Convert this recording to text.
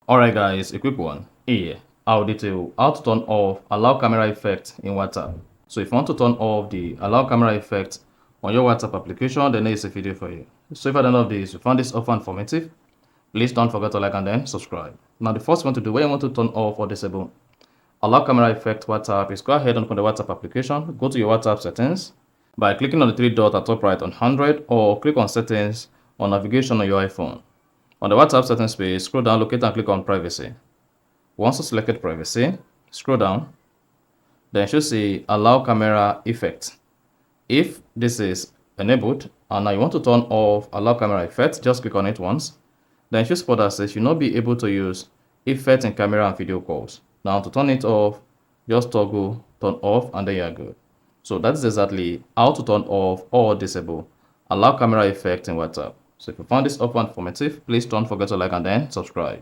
Alright guys, a quick one. Here, I'll detail how to turn off allow camera effect in WhatsApp. So if you want to turn off the allow camera effect on your WhatsApp application, then there's a video for you. So if at the end of this, you found this offer informative, please don't forget to like and then subscribe. Now the first thing to do when you want to turn off or disable allow camera effect WhatsApp is go ahead and open the WhatsApp application, go to your WhatsApp settings by clicking on the three dots at top right on Android, or click on settings on navigation on your iPhone. On the WhatsApp settings page, scroll down, locate and click on privacy. Once you selected privacy, scroll down, then you should see allow camera effect. If this is enabled and now you want to turn off allow camera effect, just click on it once. Then you should spot that says you not be able to use effect in camera and video calls. Now to turn it off, just toggle turn off and then you're good. So that's exactly how to turn off or disable allow camera effect in WhatsApp. So if you found this offer informative, please don't forget to like and then subscribe.